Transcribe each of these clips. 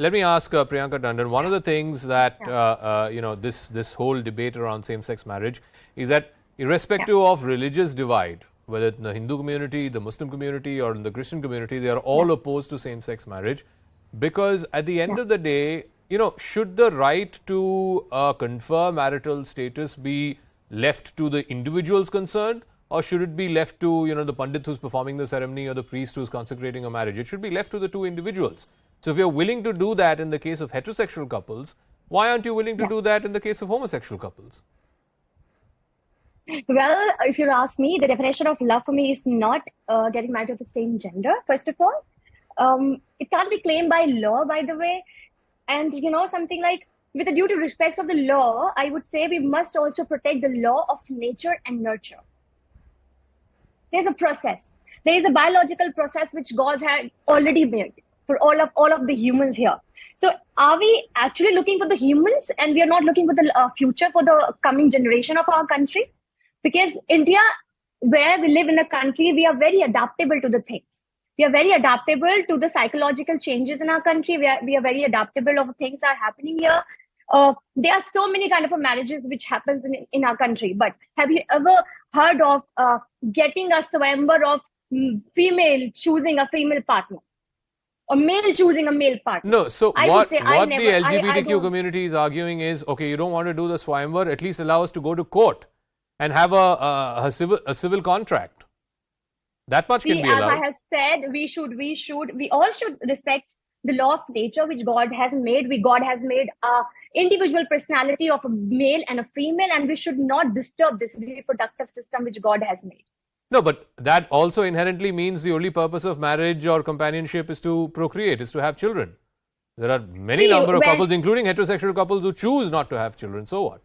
Let me ask Priyanka Tandon. One of the things that this whole debate around same-sex marriage is that, irrespective of religious divide, whether it's in the Hindu community, the Muslim community, or in the Christian community, they are all opposed to same-sex marriage, because at the end of the day, should the right to confer marital status be left to the individuals concerned, or should it be left to the pandit who's performing the ceremony or the priest who's consecrating a marriage? It should be left to the two individuals. So if you're willing to do that in the case of heterosexual couples, why aren't you willing to do that in the case of homosexual couples? Well, if you ask me, the definition of love for me is not getting married to the same gender, first of all. It can't be claimed by law, by the way. And, something like, with the due to respect of the law, I would say we must also protect the law of nature and nurture. There's a process. There is a biological process which God had already made for all of the humans here. So are we actually looking for the humans, and we are not looking for the future for the coming generation of our country? Because India, where we live in a country, we are very adaptable to the things. We are very adaptable to the psychological changes in our country. We are very adaptable of things are happening here. There are so many kind of marriages which happens in our country. But have you ever heard of getting a swayamvar of female choosing a female partner? Or male choosing a male partner? No, so what the LGBTQ community is arguing is, okay, you don't want to do the swayamvar, at least allow us to go to court and have a civil contract. That much can be allowed. As I have said, we all should respect the law of nature which God has made. God has made a individual personality of a male and a female, and we should not disturb this reproductive system which God has made. No, but that also inherently means the only purpose of marriage or companionship is to procreate, is to have children. There are many number of couples, including heterosexual couples, who choose not to have children. So what?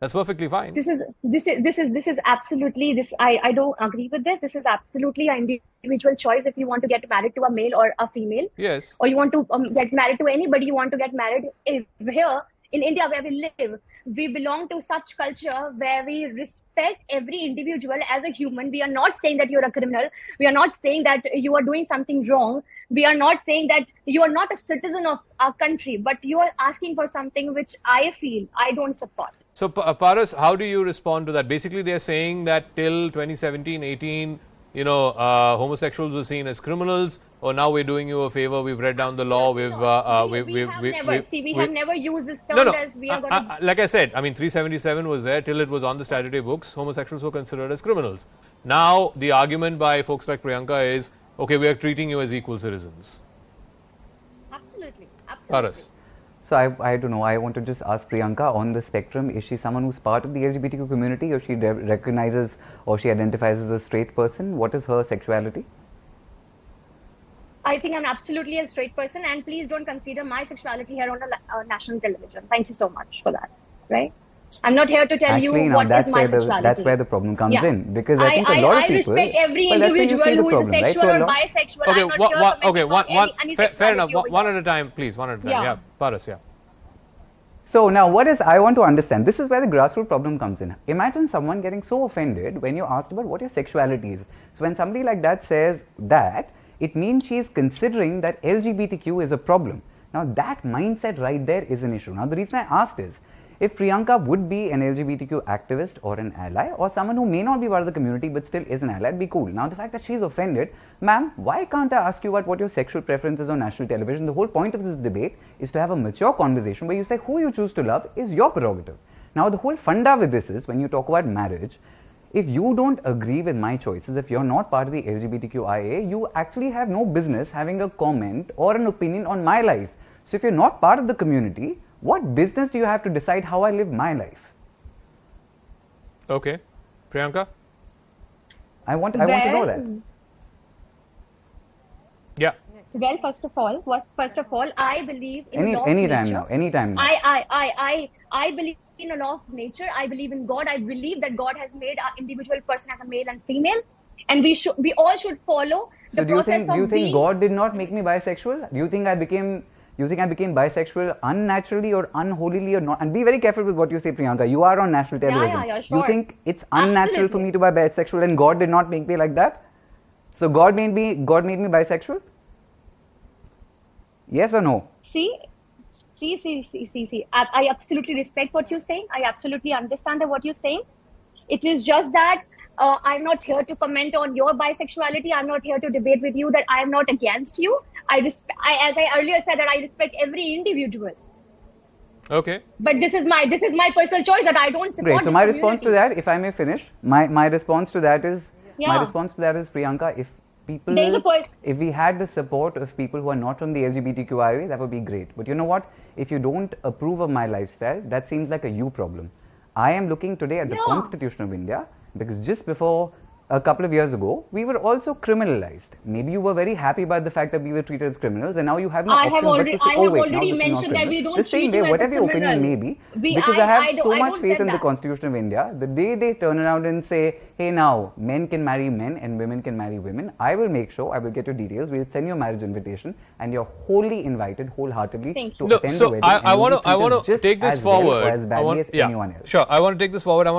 That's perfectly fine. This is absolutely this. I don't agree with this. This is absolutely an individual choice. If you want to get married to a male or a female, yes, or you want to get married to anybody, you want to get married. Here in India, where we live, we belong to such culture where we respect every individual as a human. We are not saying that you're a criminal. We are not saying that you are doing something wrong. We are not saying that you are not a citizen of our country, but you are asking for something which I feel I don't support. So, Paras, how do you respond to that? Basically, they're saying that till 2017-18, homosexuals were seen as criminals. Or now we're doing you a favor. We've read down the law. We have never used this term as we are going to. Like I said, 377 was there till it was on the statutory books. Homosexuals were considered as criminals. Now the argument by folks like Priyanka is, okay, we are treating you as equal citizens. Absolutely. Paras. So I don't know, I want to just ask Priyanka, on the spectrum, is she someone who's part of the LGBTQ community, or she recognizes or she identifies as a straight person? What is her sexuality? I think I'm absolutely a straight person, and please don't consider my sexuality here on a national television. Thank you so much for that, right? I'm not here to tell you what is my sexuality. That's where the problem comes in, because I think a lot of people... I respect every individual who is sexual or bisexual. Okay, fair enough. One at a time, please. One at a time. Yeah, Paras, yeah. So now I want to understand, this is where the grassroots problem comes in. Imagine someone getting so offended when you asked about what your sexuality is. So when somebody like that says that, it means she is considering that LGBTQ is a problem. Now that mindset right there is an issue. Now the reason I asked is, if Priyanka would be an LGBTQ activist or an ally, or someone who may not be part of the community but still is an ally, it'd be cool. Now the fact that she's offended, ma'am, why can't I ask you about what your sexual preference is on national television? The whole point of this debate is to have a mature conversation where you say who you choose to love is your prerogative. Now the whole funda with this is, when you talk about marriage, if you don't agree with my choices, if you're not part of the LGBTQIA, you actually have no business having a comment or an opinion on my life. So if you're not part of the community, what business do you have to decide how I live my life? Okay. Priyanka? I want to know that. Yeah. Well, first of all, I believe in law of nature. Anytime now. I believe in a law of nature. I believe in God. I believe that God has made our individual person as a male and female, and we all should follow the process of do you think God did not make me bisexual? Do you think I became bisexual unnaturally or unholily or not? And be very careful with what you say, Priyanka. You are on national television. Yeah, sure. You think it's unnatural for me to be bisexual, and God did not make me like that? So God made me bisexual? Yes or no? See. I absolutely respect what you're saying. I absolutely understand what you're saying. It is just that I'm not here to comment on your bisexuality. I'm not here to debate with you. That I am not against you. As I earlier said, that I respect every individual. Okay. But this is my personal choice that I don't support. Great. So my this response to community. that, if I may finish, my response to that is Yeah. Priyanka, if people, There's a point. if we had the support of people who are not from the LGBTQIA, that would be great. But you know what? If you don't approve of my lifestyle, that seems like a you problem. I am looking today at the Yeah. Constitution of India, because just before a couple of years ago, we were also criminalized. Maybe you were very happy about the fact that we were treated as criminals, and now you have no I option have already- but to say, I oh have wait, now already this is not mentioned that we criminal. don't The same treat way, you as a whatever your opinion may criminal. be, because I have so I much don't faith say in the that. Constitution of India, the day they turn around and say, hey now, men can marry men and women can marry women, I will make sure, I will get your details, we'll send you a marriage invitation, and you're wholly invited, wholeheartedly, Thank to you. No, attend the so wedding. I and you'll want be to treated just take this as well or forward. as badly as anyone else. Sure. I want to take this forward. I want to